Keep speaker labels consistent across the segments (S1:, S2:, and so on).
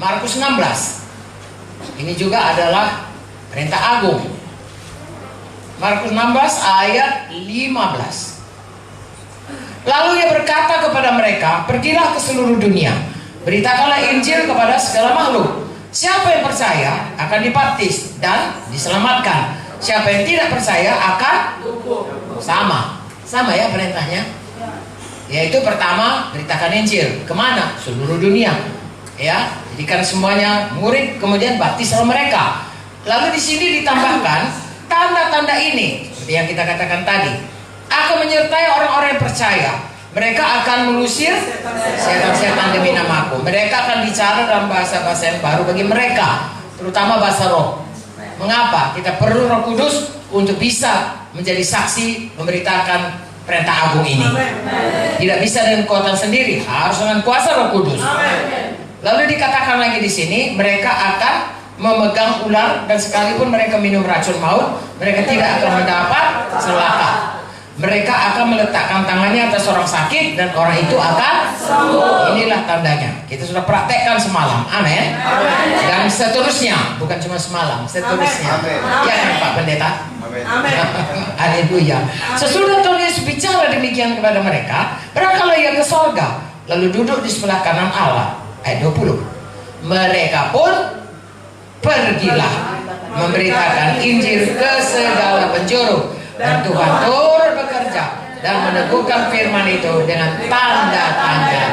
S1: Markus 16. Ini juga adalah perintah agung. Markus 16 ayat 15. Lalu ia berkata kepada mereka, pergilah ke seluruh dunia, beritakanlah Injil kepada segala makhluk. Siapa yang percaya akan dibaptis dan diselamatkan. Siapa yang tidak percaya akan sama ya perintahnya. Yaitu pertama, beritakan Injil kemana? Seluruh dunia. Ya, jadikan semuanya murid, kemudian baptislah mereka. Lalu di sini ditambahkan tanda-tanda ini, seperti yang kita katakan tadi, akan menyertai orang-orang yang percaya. Mereka akan mengusir setan-setan demi namaku. Mereka akan bicara dalam bahasa-bahasa yang baru bagi mereka, terutama bahasa roh. Mengapa? Kita perlu Roh Kudus untuk bisa menjadi saksi memberitakan perintah agung ini. Tidak bisa dengan kekuatan sendiri, harus dengan kuasa Roh Kudus. Lalu dikatakan lagi di sini, mereka akan memegang ular dan sekalipun mereka minum racun maut, mereka tidak akan mendapat celaka. Mereka akan meletakkan tangannya atas orang sakit dan orang itu akan sembuh. Inilah tandanya. Kita sudah praktekkan semalam. Amin. Dan seterusnya, bukan cuma semalam, seterusnya. Ya kan Pak Pendeta? Haleluya. Sesudah Tuhan Yesus bicara demikian kepada mereka, berangkatlah ia ke sorga, lalu duduk di sebelah kanan Allah. Ayat 20. Mereka pun pergilah memberitakan Injil ke segala penjuru, dan Tuhan turut bekerja dan meneguhkan firman itu dengan tanda-tanda.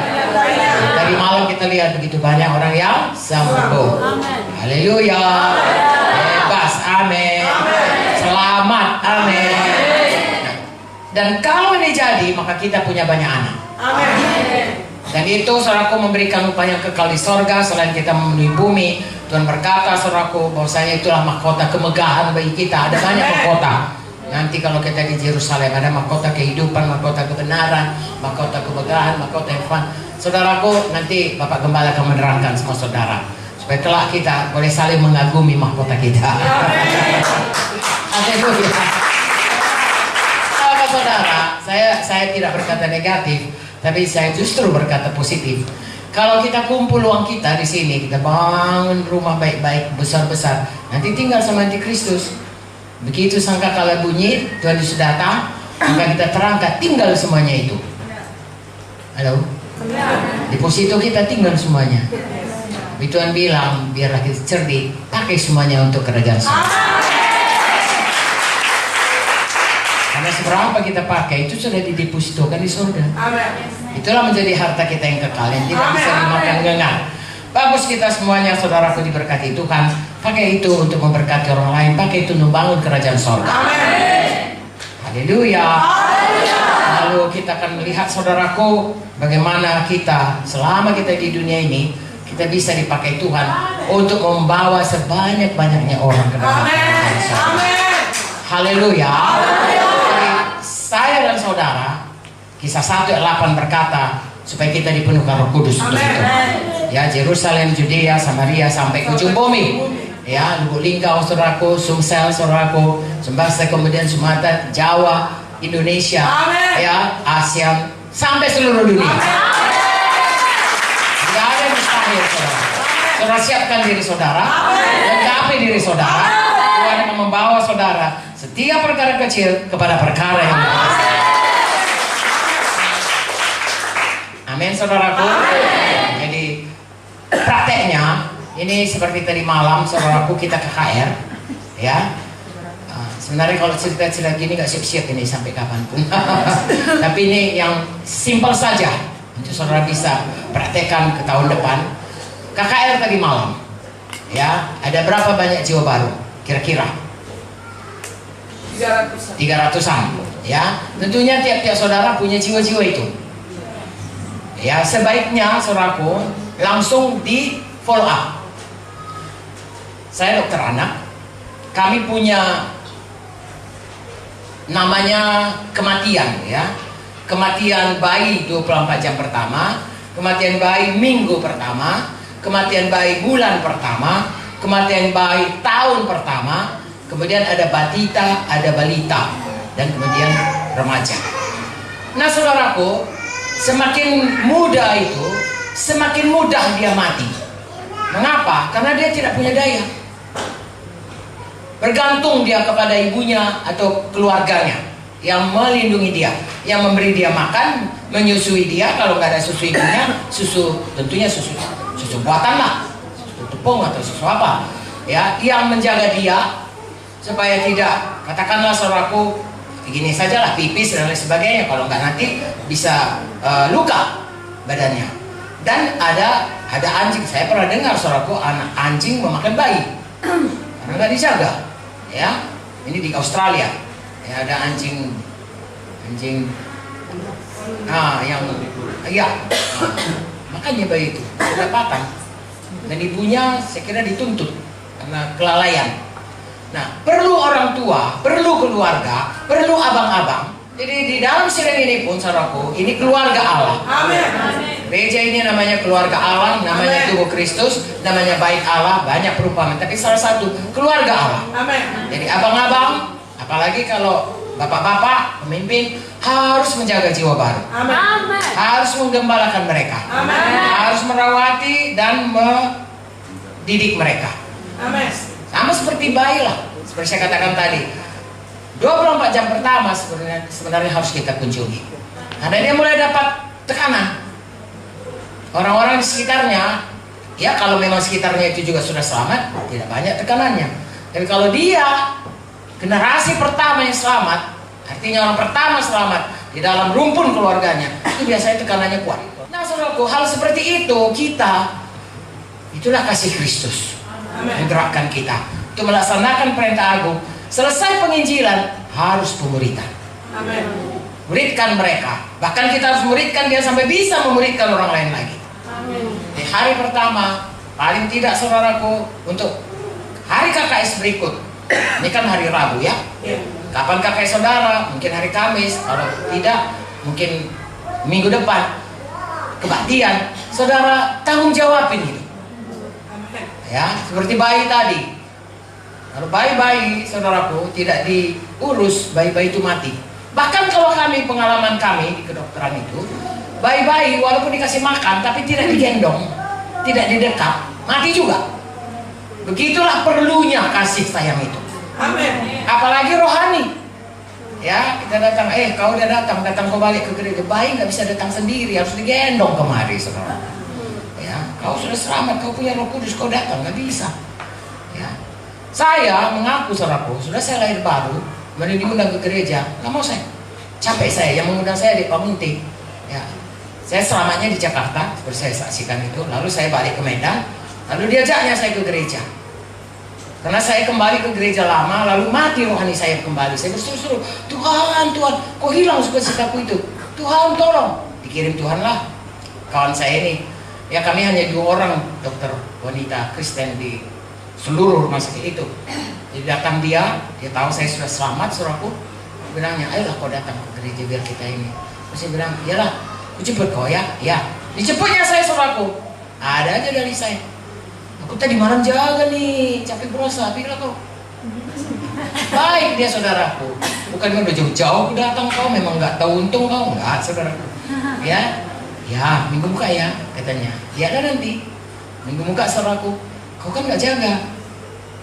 S1: Tadi malam kita lihat begitu banyak orang yang sembuh. Haleluya. Bebas. Amin. Selamat. Amin. Dan kalau ini jadi, maka kita punya banyak anak. Amin. Dan itu saudaraku memberikan upah yang kekal di sorga. Selain kita memenuhi bumi, Tuhan berkata saudaraku bahwasanya itulah mahkota kemegahan bagi kita. Ada banyak mahkota. Nanti kalau kita di Yerusalem ada mahkota kehidupan, mahkota kebenaran, mahkota kemegahan, mahkota firman. Saudaraku, nanti Bapak Gembala akan menerangkan semua saudara supaya kelak kita boleh saling mengagumi mahkota kita. Haleluya. Saudara, saya tidak berkata negatif, tapi saya justru berkata positif. Kalau kita kumpul uang kita di sini, kita bangun rumah baik-baik, besar-besar, nanti tinggal sama Antikristus. Begitu sangkakala bunyi, Tuhan Yesus datang, maka kita terangkat, tinggal semuanya itu. Halo? Deposito kita tinggal semuanya. Tapi Tuhan bilang, biarlah kita cerdik, pakai semuanya untuk kerajaan surga. Karena seberapa kita pakai, itu sudah didepositokan di surga. Itulah menjadi harta kita yang kekal, yang tidak bisa dimakan gengar. Bagus kita semuanya, saudaraku diberkati Tuhan. Pakai itu untuk memberkati orang lain. Pakai itu membangun kerajaan sorga. Haleluya. Lalu kita akan melihat saudaraku, bagaimana kita selama kita di dunia ini, kita bisa dipakai Tuhan untuk membawa sebanyak-banyaknya orang ke dalam kerajaan sorga. Haleluya. Saya dan saudara, Kisah 1 ayat 8 berkata supaya kita dipenuhkan Roh Kudus untuk itu. Ya, Yerusalem, Judea, Samaria sampai ke ujung bumi. Ya, Lubuk Linggau saudaraku, Sumsel saudaraku, Sembasa, kemudian Sumatera, Jawa, Indonesia, ya, Asia, sampai seluruh dunia. Tidak ada yang mustahil, saudara. Saudara siapkan diri saudara, lengkapi diri saudara. Tuhan akan membawa saudara setiap perkara kecil kepada perkara yang besar. Amin, saudaraku. Jadi prakteknya ini seperti tadi malam, saudaraku, kita ke KR, ya. Sebenarnya kalau cerita-cerita gini gak siap-siap ini sampai kapanpun. Tapi ini yang simpel saja untuk saudara bisa praktekkan ke tahun depan. KKR tadi malam, ya. Ada berapa banyak jiwa baru? Kira-kira 300-an, ya. Tentunya tiap-tiap saudara punya jiwa-jiwa itu. Ya, sebaiknya saudaraku langsung di follow up. Saya dokter anak, kami punya namanya kematian, ya. Kematian bayi 24 jam pertama, kematian bayi minggu pertama, kematian bayi bulan pertama, kematian bayi tahun pertama, kemudian ada batita, ada balita, dan kemudian remaja. Nah, saudaraku, semakin muda itu, semakin mudah dia mati. Mengapa? Karena dia tidak punya daya. Bergantung dia kepada ibunya atau keluarganya yang melindungi dia, yang memberi dia makan, menyusui dia. Kalau nggak ada susu ibunya, susu tentunya susu buatan lah, susu tepung atau susu apa, ya, yang menjaga dia supaya tidak, katakanlah saudaraku, begini sajalah pipis dan lain sebagainya. Kalau nggak nanti bisa luka badannya. Dan ada anjing. Saya pernah dengar saudaraku, anak anjing memakan bayi karena nggak dijaga. Ya, ini di Australia. Ya, ada anjing, makanya bayi itu kedapatan. Dan ibunya saya kira dituntut karena kelalaian. Nah, perlu orang tua, perlu keluarga, perlu abang-abang. Jadi di dalam sidang ini pun, saudaraku, ini keluarga Allah.
S2: Amin.
S1: Gereja ini namanya keluarga Allah, namanya tubuh Kristus, namanya bait Allah, banyak perumpamaan. Tapi salah satu keluarga Allah.
S2: Amin.
S1: Jadi abang-abang, apalagi kalau bapak-bapak, pemimpin, harus menjaga jiwa baru.
S2: Amin.
S1: Harus menggembalakan mereka.
S2: Amin.
S1: Harus merawati dan mendidik mereka.
S2: Amin.
S1: Sama seperti bayi lah, seperti saya katakan tadi. 24 jam pertama sebenarnya harus kita kunjungi. Karena dia mulai dapat tekanan. Orang-orang di sekitarnya, ya kalau memang sekitarnya itu juga sudah selamat, tidak banyak tekanannya. Tapi kalau dia generasi pertama yang selamat, artinya orang pertama selamat di dalam rumpun keluarganya, itu biasanya tekanannya kuat. Nah saudaraku, hal seperti itu itulah kasih Kristus menggerakkan kita untuk melaksanakan perintah agung. Selesai penginjilan, harus pemuritan.
S2: Amin.
S1: Muridkan mereka. Bahkan kita harus muridkan dia sampai bisa memuridkan orang lain lagi.
S2: Amin.
S1: Di hari pertama, paling tidak saudaraku, untuk hari KKS berikut. Ini kan hari Rabu ya. Kapan KKS saudara? Mungkin hari Kamis. Kalau tidak, mungkin minggu depan. Kebaktian. Saudara tanggung jawabin itu. Ya, seperti bayi tadi. Kalau bayi-bayi, saudaraku, tidak diurus, bayi-bayi itu mati. Bahkan kalau pengalaman kami di kedokteran itu, bayi-bayi walaupun dikasih makan, tapi tidak digendong, tidak didekat, mati juga. Begitulah perlunya kasih sayang itu.
S2: Amin.
S1: Apalagi rohani. Ya, kita datang, kau udah datang kau balik ke gereja. Bayi nggak bisa datang sendiri, harus digendong kemari, saudara. Ya, kau sudah selamat, kau punya Roh Kudus, kau datang, nggak bisa. Ya. Saya mengaku saudaraku, sudah saya lahir baru, kemudian diundang ke gereja, nggak mau saya. Capek saya, yang mengundang saya di Pamunti. Ya. Saya selamatnya di Jakarta, seperti saya saksikan itu. Lalu saya balik ke Medan, lalu diajaknya saya ke gereja. Karena saya kembali ke gereja lama, lalu mati rohani saya kembali. Saya berseru-seru, Tuhan, kok hilang sukacitaku itu? Tuhan tolong. Dikirim Tuhan lah kawan saya ini. Ya kami hanya 2 orang dokter wanita Kristen di seluruh rumah sakit itu. Jadi datang dia tahu saya sudah selamat, saudaraku. Bilangnya, ayolah kau datang ke gereja biar kita ini. Terus saya bilang, iyalah, aku jemput kau ya. Ya, dijemputnya saya, saudaraku. Ada aja dari saya. Aku tadi malam jaga nih, capek berasa, pikirlah kau. Baik dia saudaraku. Bukan udah jauh-jauh datang kau, memang nggak tahu untung kau, nggak saudaraku. Ya, minggu muka ya, katanya. Ya ada nanti. Minggu muka saudaraku. Kau kan nggak jaga,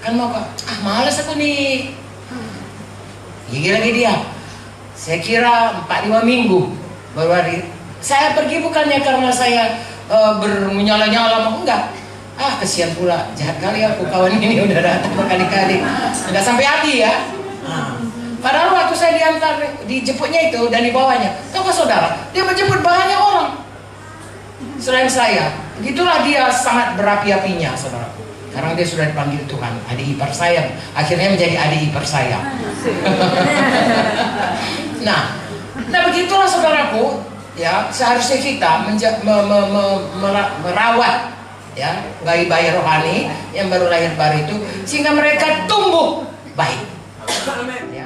S1: kan mau kok? Malas aku nih. Gigi lagi dia. Saya kira 4-5 minggu baru hari. Saya pergi bukannya karena saya bermenyala-nyala, enggak. Kesian pula, jahat kali aku, kawan ini udah datang berkali-kali, nggak sampai hati ya. Padahal waktu saya diantar, dijemputnya itu dan dibawanya, tahu gak saudara, dia menjemput banyak orang selain saya. Begitulah dia sangat berapi-apinya, saudara. Karena dia sudah dipanggil Tuhan, adik ipar saya, akhirnya menjadi adik ipar saya. Nah begitulah saudaraku, ya seharusnya kita merawat ya bayi-bayi rohani yang baru lahir baru itu, sehingga mereka tumbuh baik. Ya.